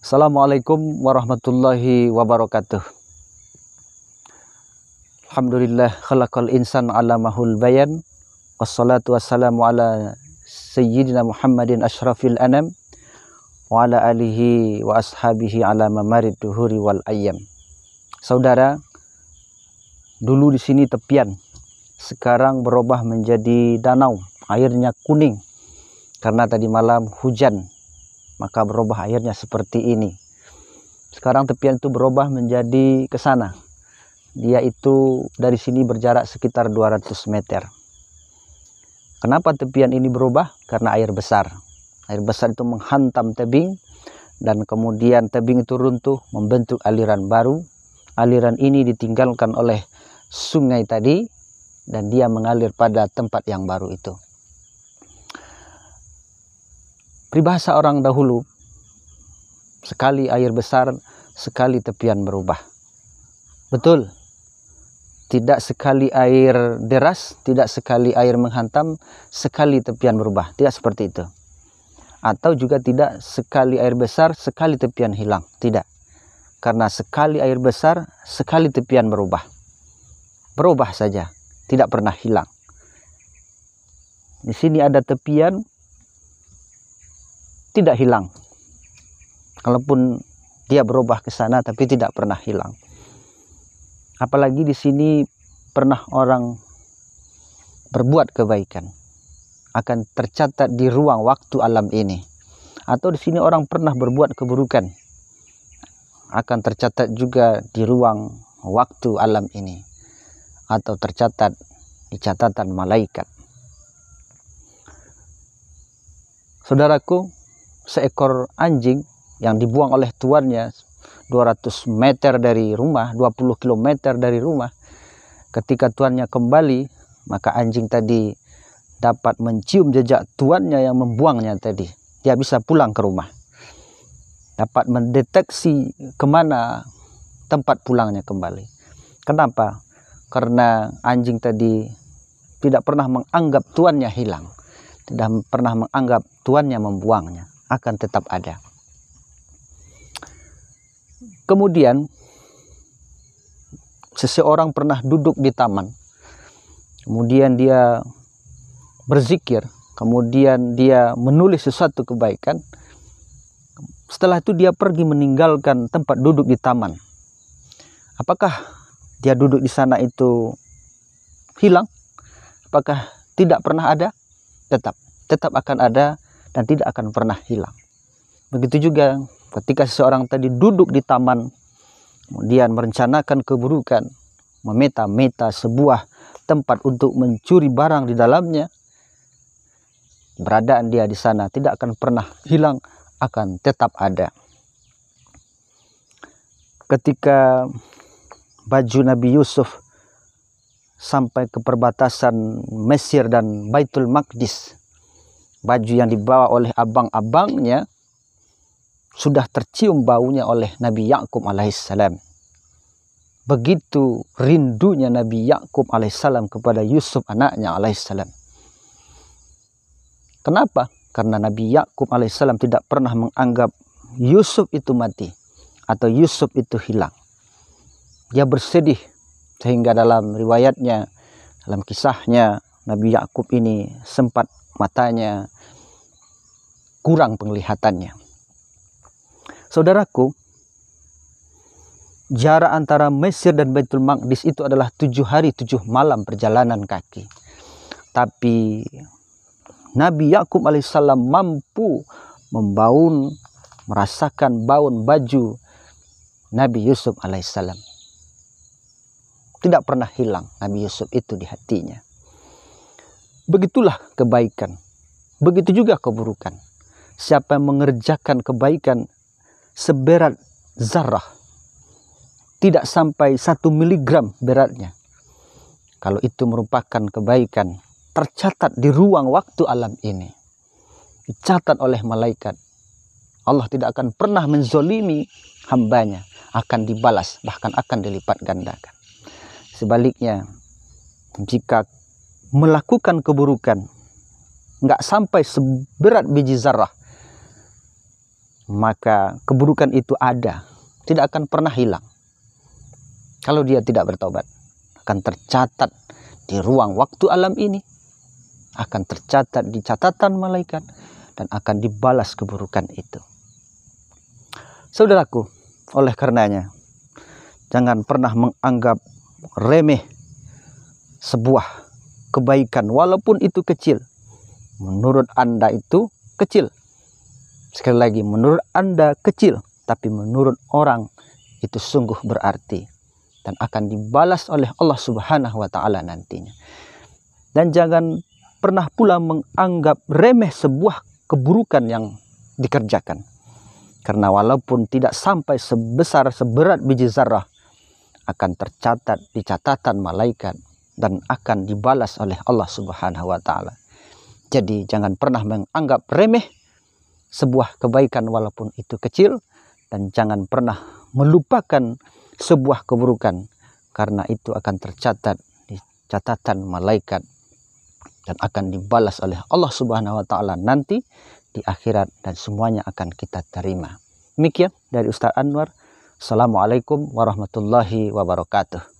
Assalamualaikum warahmatullahi wabarakatuh. Alhamdulillah khalaqal insan alamahul bayan. Wassalatu wassalamu ala sayyidina Muhammadin ashrafil anam wa ala alihi wa ashabihi ala mamarid duhuri wal ayyam. Saudara, dulu di sini tepian, sekarang berubah menjadi danau, airnya kuning karena tadi malam hujan, maka berubah airnya seperti ini. Sekarang tepian itu berubah menjadi ke sana. Dia itu dari sini berjarak sekitar 200 meter. Kenapa tepian ini berubah? Karena air besar. Air besar itu menghantam tebing dan kemudian tebing itu runtuh membentuk aliran baru. Aliran ini ditinggalkan oleh sungai tadi dan dia mengalir pada tempat yang baru itu. Peribahasa orang dahulu, sekali air besar, sekali tepian berubah. Betul, tidak sekali air deras, tidak sekali air menghantam, sekali tepian berubah. Tidak seperti itu. Atau juga tidak sekali air besar, sekali tepian hilang. Tidak. Karena sekali air besar, sekali tepian berubah. Berubah saja, tidak pernah hilang. Di sini ada tepian, tidak hilang. Kalaupun dia berubah ke sana tapi tidak pernah hilang. Apalagi di sini pernah orang berbuat kebaikan, akan tercatat di ruang waktu alam ini. Atau di sini orang pernah berbuat keburukan, akan tercatat juga di ruang waktu alam ini, atau tercatat di catatan malaikat. Saudaraku, seekor anjing yang dibuang oleh tuannya 200 meter dari rumah, 20 km dari rumah, ketika tuannya kembali, maka anjing tadi dapat mencium jejak tuannya yang membuangnya tadi. Dia bisa pulang ke rumah, dapat mendeteksi kemana tempat pulangnya kembali. Kenapa? Karena anjing tadi tidak pernah menganggap tuannya hilang, tidak pernah menganggap tuannya membuangnya, akan tetap ada. Kemudian seseorang pernah duduk di taman, kemudian dia berzikir, kemudian dia menulis sesuatu kebaikan. Setelah itu dia pergi meninggalkan tempat duduk di taman. Apakah dia duduk di sana itu hilang? Apakah tidak pernah ada? Tetap akan ada dan tidak akan pernah hilang. Begitu juga ketika seseorang tadi duduk di taman, kemudian merencanakan keburukan, memeta-meta sebuah tempat untuk mencuri barang di dalamnya, keberadaan dia di sana tidak akan pernah hilang, akan tetap ada. Ketika baju Nabi Yusuf sampai ke perbatasan Mesir dan Baitul Maqdis, baju yang dibawa oleh abang-abangnya sudah tercium baunya oleh Nabi Yakub alaihissalam. Begitu rindunya Nabi Yakub alaihissalam kepada Yusuf anaknya alaihissalam. Kenapa? Karena Nabi Yakub alaihissalam tidak pernah menganggap Yusuf itu mati atau Yusuf itu hilang. Dia bersedih sehingga dalam riwayatnya, dalam kisahnya, Nabi Yakub ini sempat matanya kurang penglihatannya. Saudaraku, jarak antara Mesir dan Baitul Maqdis itu adalah 7 hari 7 malam perjalanan kaki. Tapi Nabi Yakub alaihissalam mampu merasakan baun baju Nabi Yusuf alaihissalam. Tidak pernah hilang Nabi Yusuf itu di hatinya. Begitulah kebaikan, begitu juga keburukan. Siapa yang mengerjakan kebaikan seberat zarah, tidak sampai 1 miligram beratnya, kalau itu merupakan kebaikan, tercatat di ruang waktu alam ini, dicatat oleh malaikat. Allah tidak akan pernah menzolimi hambanya, akan dibalas, bahkan akan dilipat gandakan. Sebaliknya, jika melakukan keburukan nggak sampai seberat biji zarah, maka keburukan itu ada, tidak akan pernah hilang. Kalau dia tidak bertobat, akan tercatat di ruang waktu alam ini, akan tercatat di catatan malaikat, dan akan dibalas keburukan itu. Saudaraku, oleh karenanya, jangan pernah menganggap remeh sebuah kebaikan, walaupun itu kecil. Menurut Anda itu kecil. Sekali lagi, menurut Anda kecil, tapi menurut orang itu sungguh berarti dan akan dibalas oleh Allah Subhanahu wa taala nantinya. Dan jangan pernah pula menganggap remeh sebuah keburukan yang dikerjakan. Karena walaupun tidak sampai sebesar seberat biji zarah, akan tercatat di catatan malaikat dan akan dibalas oleh Allah Subhanahu wa taala. Jadi jangan pernah menganggap remeh sebuah kebaikan walaupun itu kecil, dan jangan pernah melupakan sebuah keburukan, karena itu akan tercatat di catatan malaikat dan akan dibalas oleh Allah Subhanahu wa taala nanti di akhirat, dan semuanya akan kita terima. Demikian dari Ustaz Anwar. Assalamualaikum warahmatullahi wabarakatuh.